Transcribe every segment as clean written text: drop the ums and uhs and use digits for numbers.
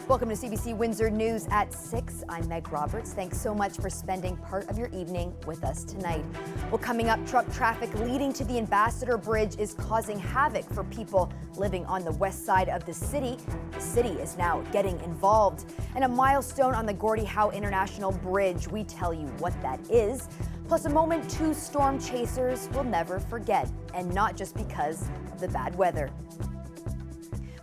Welcome to CBC Windsor News at 6. I'm Meg Roberts. Thanks so much for spending part of your evening with us tonight. Well, coming up, truck traffic leading to the Ambassador Bridge is causing havoc for people living on the west side of the city. The city is now getting involved. And a milestone on the Gordie Howe International Bridge. We tell you what that is. Plus a moment two storm chasers will never forget, and not just because of the bad weather.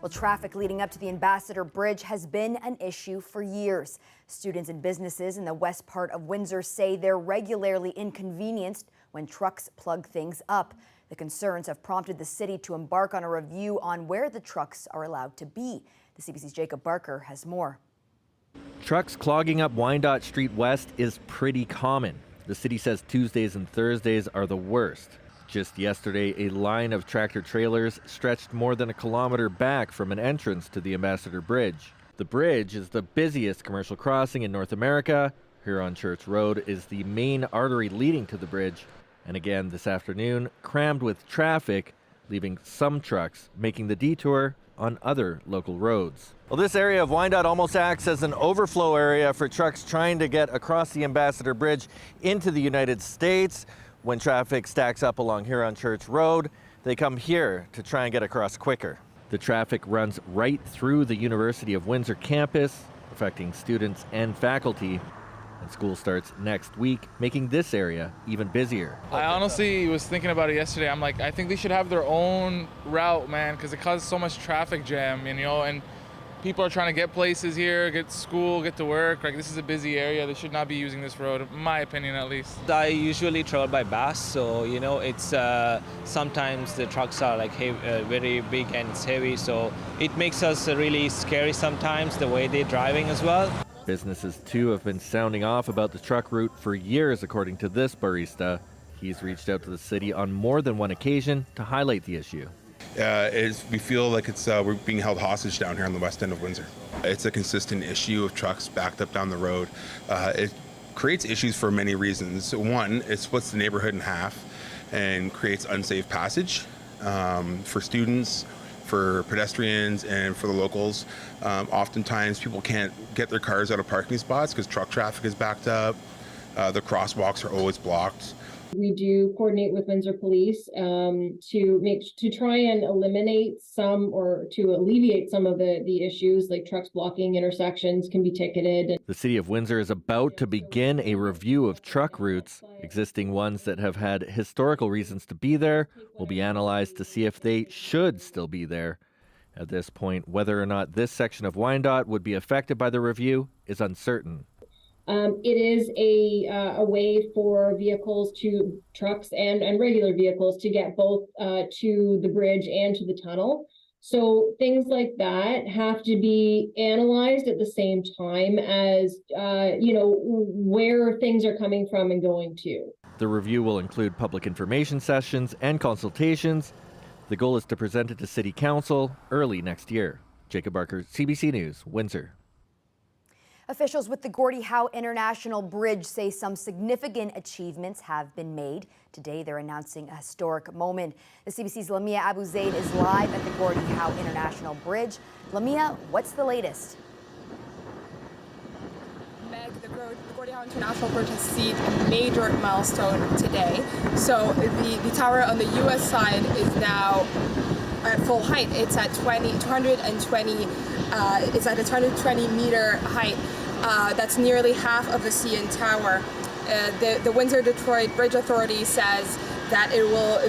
Well, traffic leading up to the Ambassador Bridge has been an issue for years. Students and businesses in the west part of Windsor say they're regularly inconvenienced when trucks plug things up. The concerns have prompted the city to embark on a review on where the trucks are allowed to be. The CBC's Jacob Barker has more. Trucks clogging up Wyandotte Street West is pretty common. The city says Tuesdays and Thursdays are the worst. Just yesterday, a line of tractor trailers stretched more than a kilometer back from an entrance to the Ambassador Bridge. The bridge is the busiest commercial crossing in North America. Huron Church Road is the main artery leading to the bridge. And again this afternoon, crammed with traffic, leaving some trucks making the detour on other local roads. Well, this area of Wyandotte almost acts as an overflow area for trucks trying to get across the Ambassador Bridge into the United States. When traffic stacks up along Huron Church Road, they come here to try and get across quicker. The traffic runs right through the University of Windsor campus, affecting students and faculty. And school starts next week, making this area even busier. I honestly was thinking about it yesterday. I'm like, I think they should have their own route, man, because it causes so much traffic jam, and people are trying to get places here, get to school, get to work. Like, this is a busy area. They should not be using this road, in my opinion, at least. I usually travel by bus, so it's sometimes the trucks are like very big and it's heavy, so it makes us really scary sometimes the way they're driving as well. Businesses too have been sounding off about the truck route for years, according to this barista. He's reached out to the city on more than one occasion to highlight the issue. We feel like we're being held hostage down here on the west end of Windsor. It's a consistent issue of trucks backed up down the road. It creates issues for many reasons. One, it splits the neighborhood in half and creates unsafe passage for students, for pedestrians, and for the locals. Oftentimes people can't get their cars out of parking spots because truck traffic is backed up. The crosswalks are always blocked. We do coordinate with Windsor Police to try and eliminate some or to alleviate some of the issues, like trucks blocking intersections can be ticketed. The city of Windsor is about to begin a review of truck routes. Existing ones that have had historical reasons to be there will be analyzed to see if they should still be there. At this point, whether or not this section of Wyandotte would be affected by the review is uncertain. It is a way for trucks and regular vehicles to get both to the bridge and to the tunnel. So things like that have to be analyzed at the same time as, where things are coming from and going to. The review will include public information sessions and consultations. The goal is to present it to City Council early next year. Jacob Barker, CBC News, Windsor. Officials with the Gordie Howe International Bridge say some significant achievements have been made. Today, they're announcing a historic moment. The CBC's Lamia Abu Zaid is live at the Gordie Howe International Bridge. Lamia, what's the latest? Meg, the Gordie Howe International Bridge has seen a major milestone today. So the tower on the U.S. side is now at full height. It's at 220 meter height. That's nearly half of the CN Tower. The Windsor-Detroit Bridge Authority says that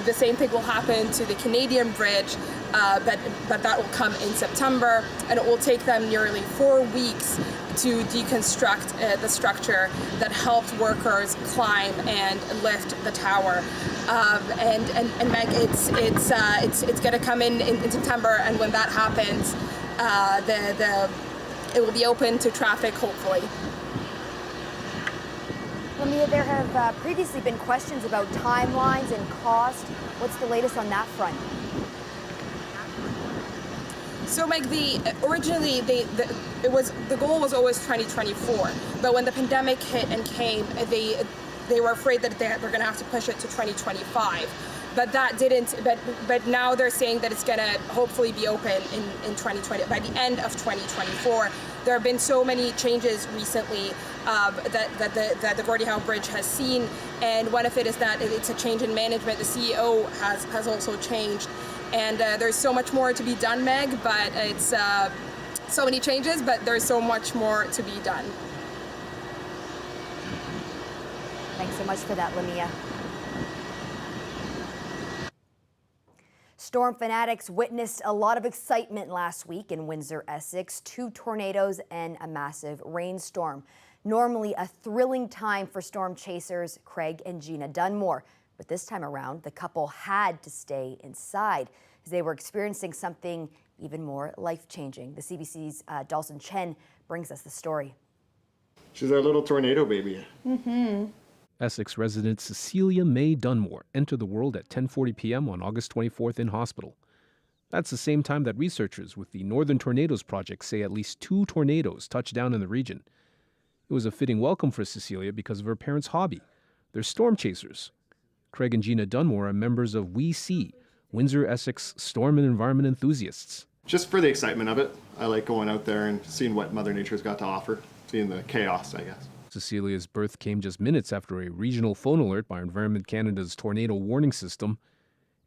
the same thing will happen to the Canadian bridge, but that will come in September, and it will take them nearly 4 weeks to deconstruct the structure that helped workers climb and lift the tower. And Meg, it's going to come in September, and when that happens, it will be open to traffic, hopefully. Lamia, there have previously been questions about timelines and cost. What's the latest on that front? So, Meg, originally the goal was always 2024, but when the pandemic hit and came, they were afraid that they're going to have to push it to 2025. but that didn't. But now they're saying that it's gonna hopefully be open in 2020 by the end of 2024. There have been so many changes recently that the Gordie Howe Bridge has seen, and one of it is that it's a change in management. The CEO has also changed, and there's so much more to be done, Meg. But it's so many changes, but there's so much more to be done. Thanks so much for that, Lamia. Storm fanatics witnessed a lot of excitement last week in Windsor, Essex. 2 tornadoes and a massive rainstorm. Normally a thrilling time for storm chasers Craig and Gina Dunmore. But this time around, the couple had to stay inside as they were experiencing something even more life-changing. The CBC's Dawson Chen brings us the story. She's our little tornado baby. Essex resident Cecilia May Dunmore entered the world at 10:40 p.m. on August 24th in hospital. That's the same time that researchers with the Northern Tornadoes Project say at least 2 tornadoes touched down in the region. It was a fitting welcome for Cecilia because of her parents' hobby. They're storm chasers. Craig and Gina Dunmore are members of We See, Windsor Essex storm and environment enthusiasts. Just for the excitement of it. I like going out there and seeing what Mother Nature's got to offer, seeing the chaos, I guess. Cecilia's birth came just minutes after a regional phone alert by Environment Canada's tornado warning system.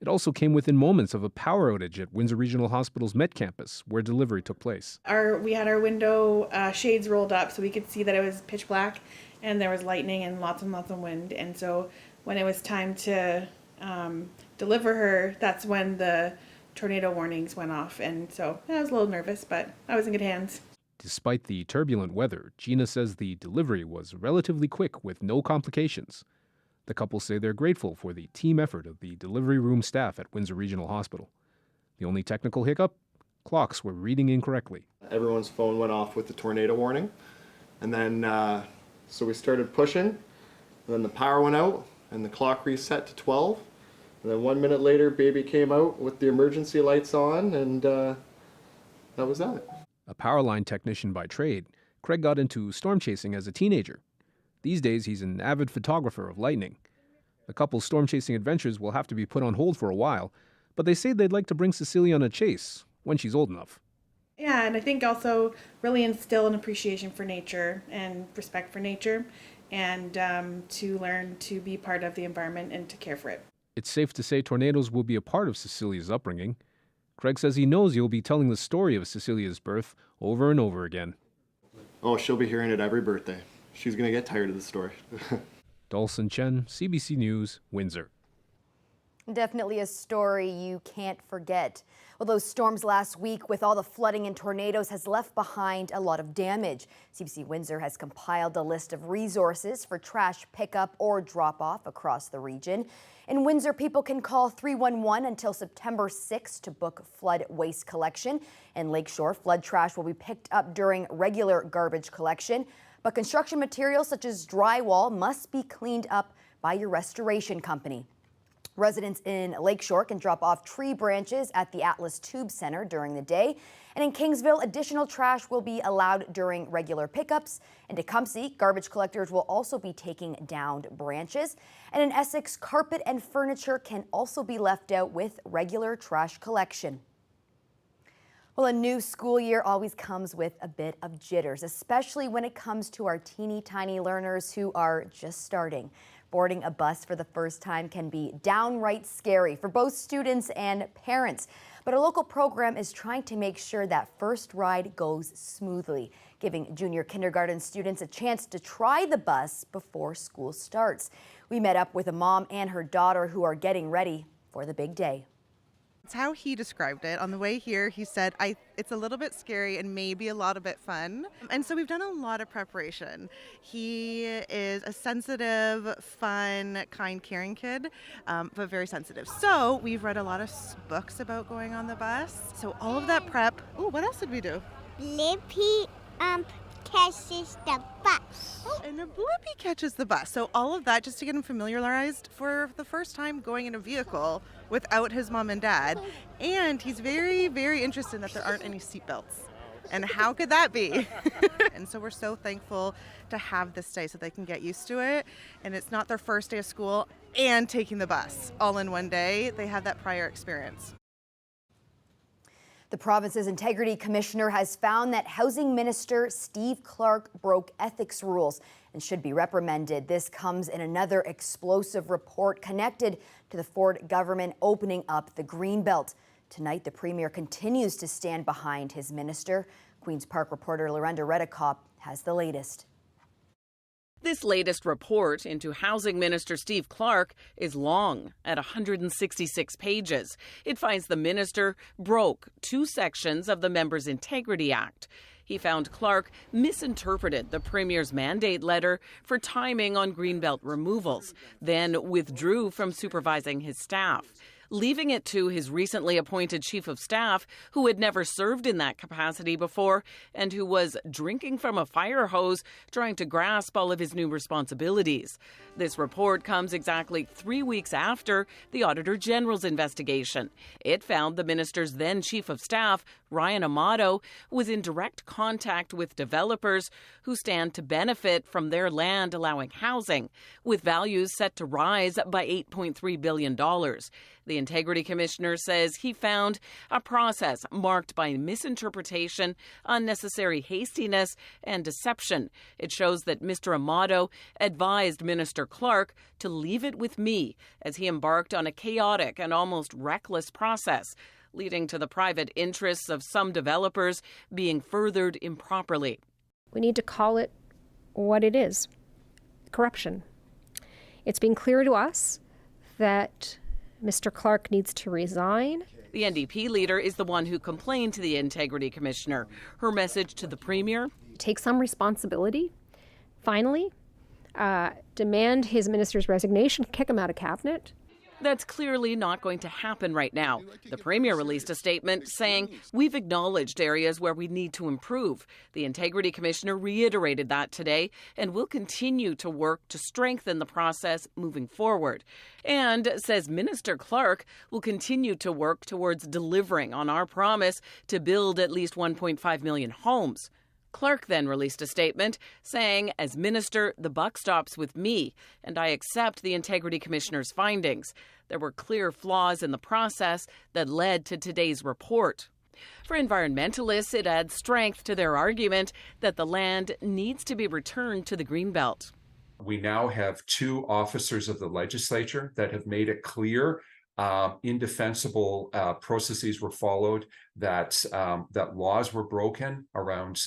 It also came within moments of a power outage at Windsor Regional Hospital's Met Campus, where delivery took place. We had our window shades rolled up so we could see that it was pitch black and there was lightning and lots of wind. And so when it was time to deliver her, that's when the tornado warnings went off. And so I was a little nervous, but I was in good hands. Despite the turbulent weather, Gina says the delivery was relatively quick with no complications. The couple say they're grateful for the team effort of the delivery room staff at Windsor Regional Hospital. The only technical hiccup? Clocks were reading incorrectly. Everyone's phone went off with the tornado warning. And then, so we started pushing, and then the power went out, and the clock reset to 12. And then 1 minute later, baby came out with the emergency lights on, and that was that. A power line technician by trade, Craig got into storm chasing as a teenager. These days, he's an avid photographer of lightning. The couple's storm chasing adventures will have to be put on hold for a while, but they say they'd like to bring Cecilia on a chase when she's old enough. Yeah, and I think also really instill an appreciation for nature and respect for nature, and to learn to be part of the environment and to care for it. It's safe to say tornadoes will be a part of Cecilia's upbringing. Craig says he knows you'll be telling the story of Cecilia's birth over and over again. Oh, she'll be hearing it every birthday. She's going to get tired of the story. Dawson Chen, CBC News, Windsor. Definitely a story you can't forget. Well, those storms last week with all the flooding and tornadoes has left behind a lot of damage. CBC Windsor has compiled a list of resources for trash pickup or drop-off across the region. In Windsor, people can call 311 until September 6th to book flood waste collection. In Lakeshore, flood trash will be picked up during regular garbage collection. But construction materials such as drywall must be cleaned up by your restoration company. Residents in Lakeshore can drop off tree branches at the Atlas Tube Center during the day. And in Kingsville, additional trash will be allowed during regular pickups. In Tecumseh, garbage collectors will also be taking downed branches. And in Essex, carpet and furniture can also be left out with regular trash collection. Well, a new school year always comes with a bit of jitters, especially when it comes to our teeny tiny learners who are just starting. Boarding a bus for the first time can be downright scary for both students and parents. But a local program is trying to make sure that first ride goes smoothly, giving junior kindergarten students a chance to try the bus before school starts. We met up with a mom and her daughter who are getting ready for the big day. It's how he described it. On the way here, he said, it's a little bit scary and maybe a lot of bit fun. And so we've done a lot of preparation. He is a sensitive, fun, kind, caring kid, but very sensitive. So we've read a lot of books about going on the bus. So all of that prep. Oh, what else did we do? Blippi catches the bus. Oh, and a Blippi catches the bus. So all of that just to get him familiarized for the first time going in a vehicle without his mom and dad. And he's very, very interested that there aren't any seatbelts. And how could that be? And so we're so thankful to have this day so they can get used to it. And it's not their first day of school. and taking the bus all in one day. They have that prior experience. The province's integrity commissioner has found that Housing Minister Steve Clark broke ethics rules and should be reprimanded. This comes in another explosive report connected to the Ford government opening up the Greenbelt. Tonight, the Premier continues to stand behind his minister. Queen's Park reporter Lorenda Redekop has the latest. This latest report into Housing Minister Steve Clark is long, at 166 pages. It finds the minister broke 2 sections of the Members' Integrity Act. He found Clark misinterpreted the Premier's mandate letter for timing on Greenbelt removals, then withdrew from supervising his staff, leaving it to his recently appointed chief of staff, who had never served in that capacity before and who was drinking from a fire hose trying to grasp all of his new responsibilities. This report comes exactly 3 weeks after the Auditor General's investigation. It found the minister's then chief of staff, Ryan Amato, was in direct contact with developers who stand to benefit from their land allowing housing, with values set to rise by $8.3 billion. The Integrity Commissioner says he found a process marked by misinterpretation, unnecessary hastiness, and deception. It shows that Mr. Amato advised Minister Clark to leave it with me as he embarked on a chaotic and almost reckless process, leading to the private interests of some developers being furthered improperly. We need to call it what it is: corruption. It's been clear to us that Mr. Clark needs to resign. The NDP leader is the one who complained to the Integrity Commissioner. Her message to the Premier: take some responsibility. Finally, demand his minister's resignation, kick him out of cabinet. That's clearly not going to happen right now. The Premier released a statement saying, "We've acknowledged areas where we need to improve." The Integrity Commissioner reiterated that today and will continue to work to strengthen the process moving forward. And says Minister Clark will continue to work towards delivering on our promise to build at least 1.5 million homes. Clark then released a statement saying, "As minister, the buck stops with me, and I accept the Integrity Commissioner's findings. There were clear flaws in the process that led to today's report." For environmentalists, it adds strength to their argument that the land needs to be returned to the Greenbelt. We now have 2 officers of the legislature that have made it clear indefensible processes were followed, that laws were broken around,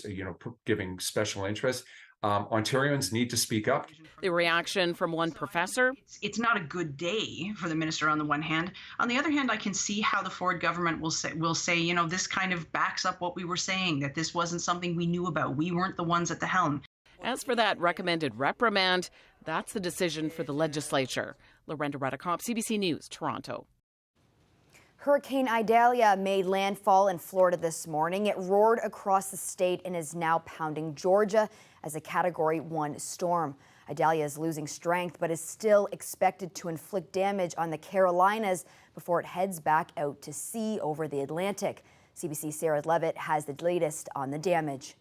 giving special interest. Ontarians need to speak up. The reaction from one professor: it's not a good day for the minister on the one hand. On the other hand, I can see how the Ford government will say, this kind of backs up what we were saying, that this wasn't something we knew about. We weren't the ones at the helm. As for that recommended reprimand, that's the decision for the legislature. Lorenda Redekop, CBC News, Toronto. Hurricane Idalia made landfall in Florida this morning. It roared across the state and is now pounding Georgia as a Category 1 storm. Idalia is losing strength but is still expected to inflict damage on the Carolinas before it heads back out to sea over the Atlantic. CBC's Sarah Levitt has the latest on the damage.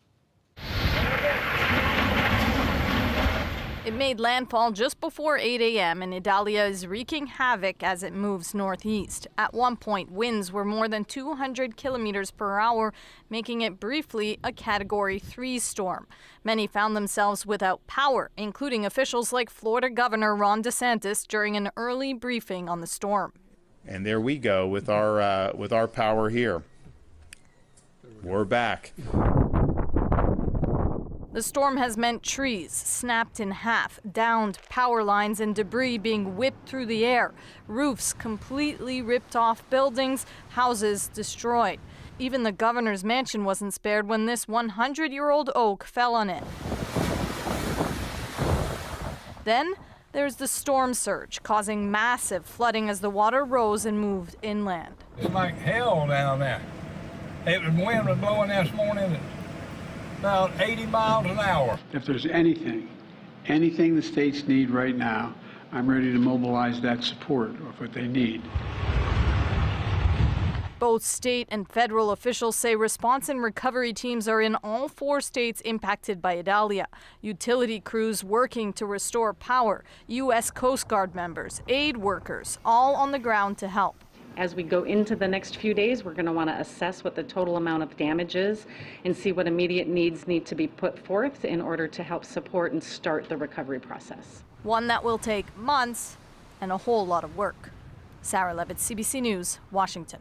It made landfall just before 8 a.m. and Idalia is wreaking havoc as it moves northeast. At one point, winds were more than 200 kilometers per hour, making it briefly a Category 3 storm. Many found themselves without power, including officials like Florida Governor Ron DeSantis during an early briefing on the storm. And there we go with our power here. We're back. The storm has meant trees snapped in half, downed power lines and debris being whipped through the air, roofs completely ripped off buildings, houses destroyed. Even the governor's mansion wasn't spared when this 100-year-old oak fell on it. Then there's the storm surge, causing massive flooding as the water rose and moved inland. It's like hell down there. Wind was blowing this morning about 80 miles an hour. If there's anything the states need right now, I'm ready to mobilize that support of what they need. Both state and federal officials say response and recovery teams are in all 4 states impacted by Idalia. Utility crews working to restore power, U.S. Coast Guard members, aid workers, all on the ground to help. As we go into the next few days, we're going to want to assess what the total amount of damage is and see what immediate needs need to be put forth in order to help support and start the recovery process. One that will take months and a whole lot of work. Sarah Levitt, CBC News, Washington.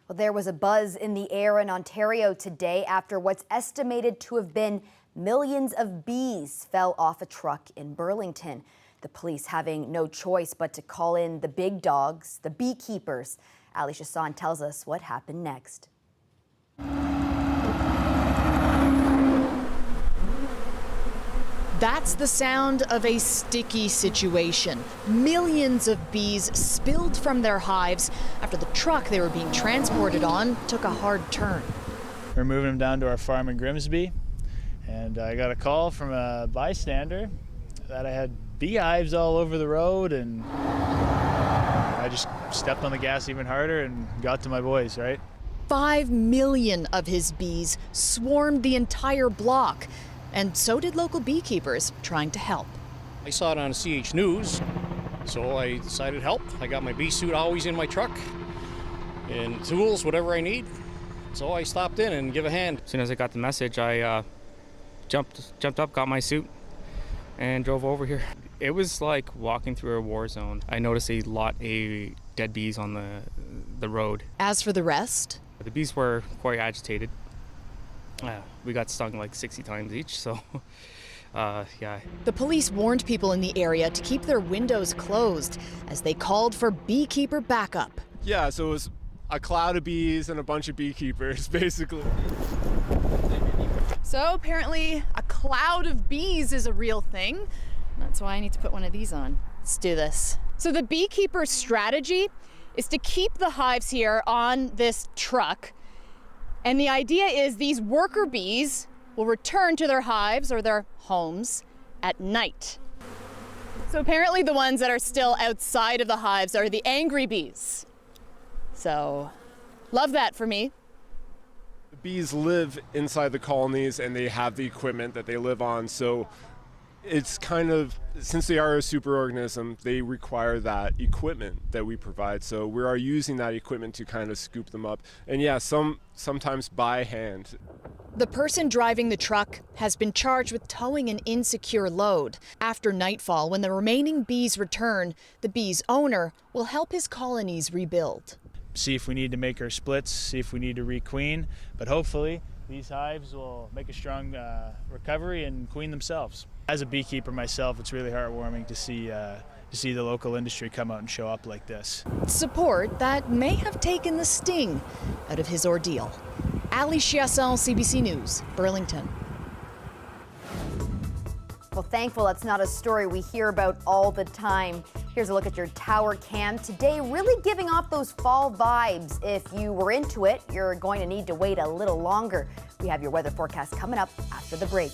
Well, there was a buzz in the air in Ontario today after what's estimated to have been millions of bees fell off a truck in Burlington. The police having no choice but to call in the big dogs, the beekeepers. Ali Chassan tells us what happened next. That's the sound of a sticky situation. Millions of bees spilled from their hives after the truck they were being transported on took a hard turn. We're moving them down to our farm in Grimsby, and I got a call from a bystander that I had beehives all over the road, and I just stepped on the gas even harder and got to my boys, right? 5 million of his bees swarmed the entire block, and so did local beekeepers trying to help. I saw it on CH News, so I decided to help. I got my bee suit always in my truck and tools, whatever I need. So I stopped in and give a hand. As soon as I got the message, I jumped up, got my suit, and drove over here. It was like walking through a war zone. I noticed a lot of dead bees on the road. As for the rest? The bees were quite agitated. We got stung like 60 times each, so yeah. The police warned people in the area to keep their windows closed as they called for beekeeper backup. Yeah, so it was a cloud of bees and a bunch of beekeepers, basically. So apparently a cloud of bees is a real thing. That's why I need to put one of these on. Let's do this. So the beekeeper strategy is to keep the hives here on this truck. And the idea is these worker bees will return to their hives or their homes at night. So apparently the ones that are still outside of the hives are the angry bees. So love that for me. The bees live inside the colonies and they have the equipment that they live on, so it's kind of, since they are a superorganism, they require that equipment that we provide. So we are using that equipment to kind of scoop them up. And yeah, sometimes by hand. The person driving the truck has been charged with towing an insecure load. After nightfall, when the remaining bees return, the bee's owner will help his colonies rebuild. See if we need to make our splits, see if we need to requeen, but hopefully these hives will make a strong recovery and queen themselves. As a beekeeper myself, it's really heartwarming to see the local industry come out and show up like this. Support that may have taken the sting out of his ordeal. Ali Chassan, CBC News, Burlington. Well, thankful that's not a story we hear about all the time. Here's a look at your tower cam today, really giving off those fall vibes. If you were into it, you're going to need to wait a little longer. We have your weather forecast coming up after the break.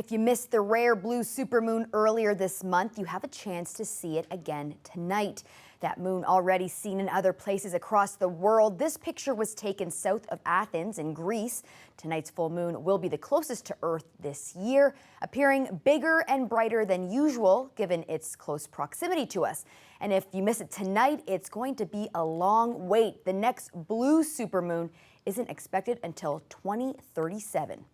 If you missed the rare blue supermoon earlier this month, you have a chance to see it again tonight. That moon already seen in other places across the world. This picture was taken south of Athens in Greece. Tonight's full moon will be the closest to Earth this year, appearing bigger and brighter than usual given its close proximity to us. And if you miss it tonight, it's going to be a long wait. The next blue supermoon isn't expected until 2037.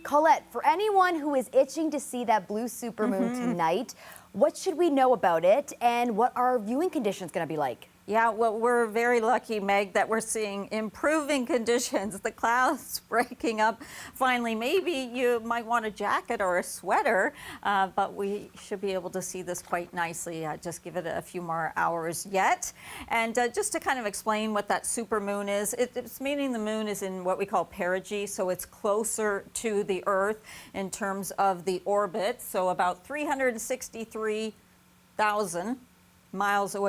Colette, for anyone who is itching to see that blue supermoon tonight, what should we know about it and what are viewing conditions going to be like? Yeah, well, we're very lucky, Meg, that we're seeing improving conditions, the clouds breaking up. Finally, maybe you might want a jacket or a sweater, but we should be able to see this quite nicely. Just give it a few more hours yet. And just to kind of explain what that supermoon is, it's meaning the moon is in what we call perigee, so it's closer to the Earth in terms of the orbit, so about 363,000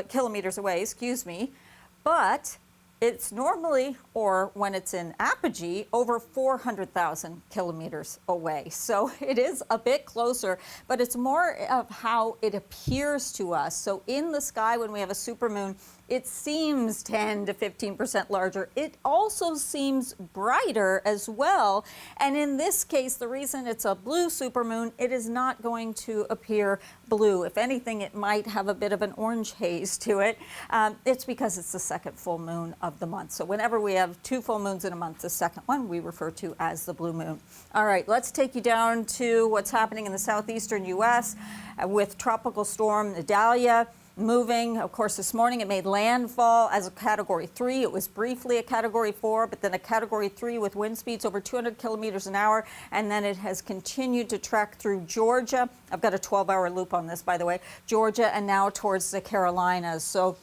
kilometers away, excuse me, but it's normally, or when it's in apogee, over 400,000 kilometers away. So it is a bit closer, but it's more of how it appears to us. So in the sky, when we have a supermoon, it seems 10 to 15% larger. It also seems brighter as well. And in this case, the reason it's a blue supermoon, it is not going to appear blue. If anything, it might have a bit of an orange haze to it. It's because it's the second full moon of the month. So whenever we have two full moons in a month, the second one we refer to as the blue moon. All right, let's take you down to what's happening in the southeastern U.S. With tropical storm Idalia. Moving, of course, this morning it made landfall as a Category 3. It was briefly a Category 4, but then a Category 3 with wind speeds over 200 kilometers an hour, and then it has continued to track through Georgia. I've got a 12-hour loop on this, by the way. Georgia and now towards the Carolinas. So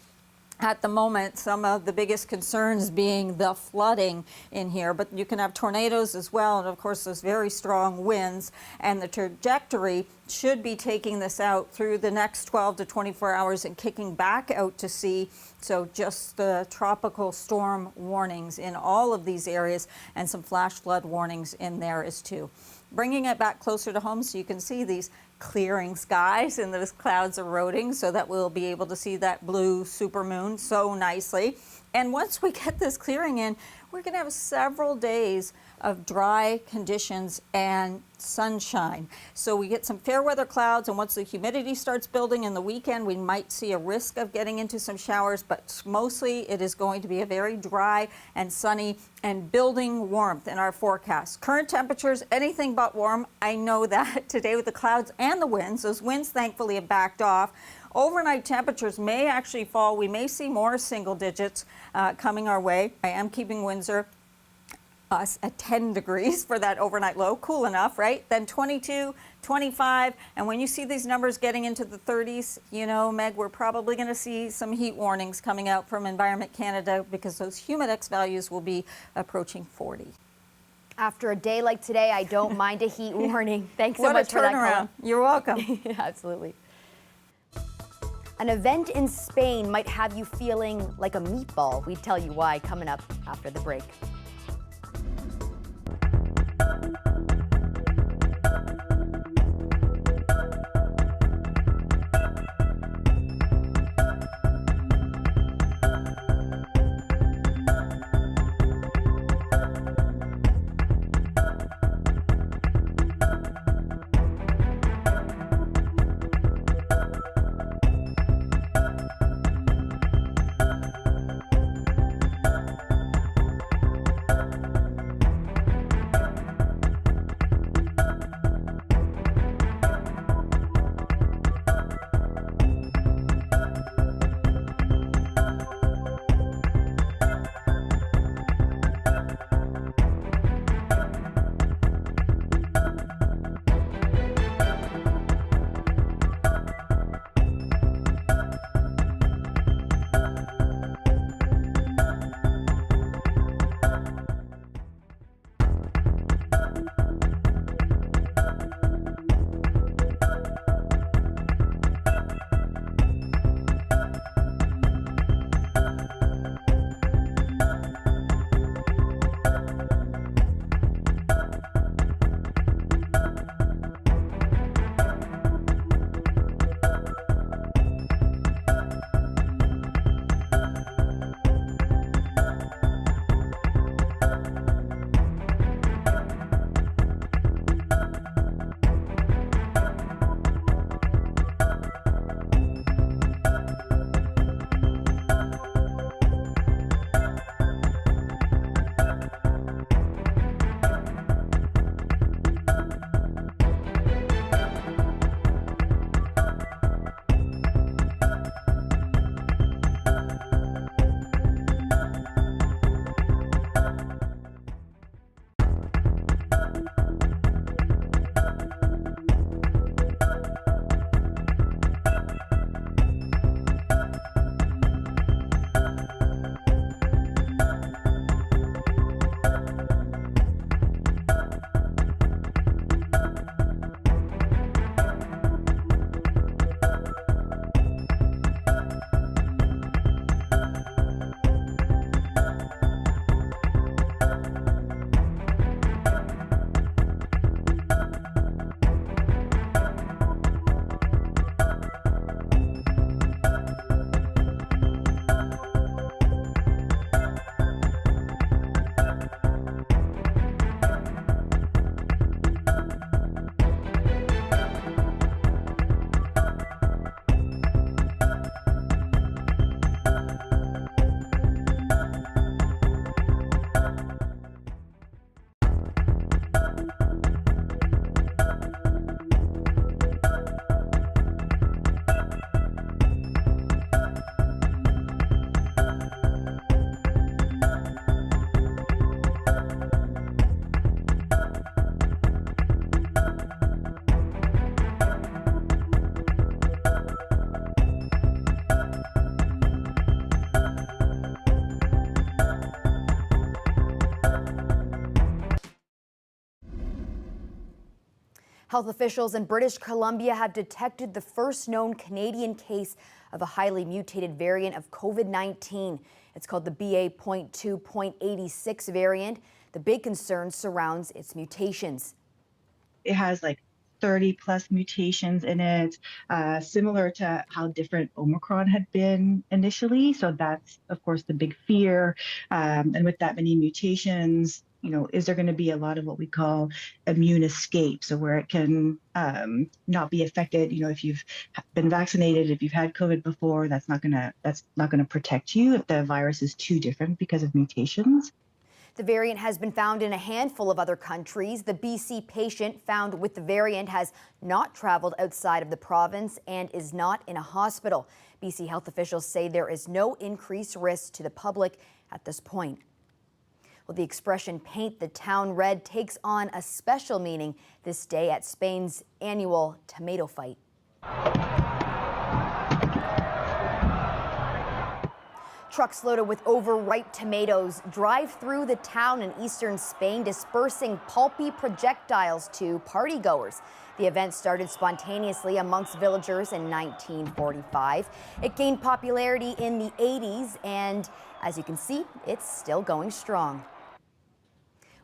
at the moment, some of the biggest concerns being the flooding in here, but you can have tornadoes as well, and of course those very strong winds, and the trajectory should be taking this out through the next 12 to 24 hours and kicking back out to sea. So just the tropical storm warnings in all of these areas and some flash flood warnings in there as too. Bringing it back closer to home so you can see these clearing skies and those clouds eroding so that we'll be able to see that blue supermoon so nicely. And once we get this clearing in, we're going to have several days of dry conditions and sunshine. So we get some fair weather clouds, and once the humidity starts building in the weekend, we might see a risk of getting into some showers, but mostly it is going to be a very dry and sunny and building warmth in our forecast. Current temperatures, anything but warm. I know that today with the clouds and the winds, those winds thankfully have backed off. Overnight temperatures may actually fall. We may see more single digits coming our way. I am keeping Windsor us at 10 degrees for that overnight low. Cool enough, right? Then 22, 25, and when you see these numbers getting into the 30s, you know, Meg, we're probably going to see some heat warnings coming out from Environment Canada because those humidex values will be approaching 40. After a day like today, I don't mind a heat warning. Thanks so much for that, Colette. You're welcome. Absolutely. An event in Spain might have you feeling like a meatball. We tell you why coming up after the break. Health officials in British Columbia have detected the first known Canadian case of a highly mutated variant of COVID-19. It's called the BA.2.86 variant. The big concern surrounds its mutations. It has like 30 plus mutations in it, similar to how different Omicron had been initially. So that's, of course, the big fear. And with that many mutations, is there going to be a lot of what we call immune escape? So where it can not be affected, if you've been vaccinated, if you've had COVID before, that's not going to protect you if the virus is too different because of mutations. The variant has been found in a handful of other countries. The BC patient found with the variant has not traveled outside of the province and is not in a hospital. BC health officials say there is no increased risk to the public at this point. Well, the expression "paint the town red" takes on a special meaning this day at Spain's annual tomato fight. Trucks loaded with overripe tomatoes drive through the town in eastern Spain, dispersing pulpy projectiles to partygoers. The event started spontaneously amongst villagers in 1945. It gained popularity in the 80s, and as you can see, it's still going strong.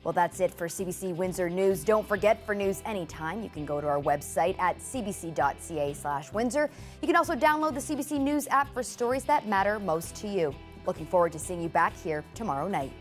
Well, that's it for CBC Windsor News. Don't forget, for news anytime, you can go to our website at cbc.ca/Windsor. You can also download the CBC News app for stories that matter most to you. Looking forward to seeing you back here tomorrow night.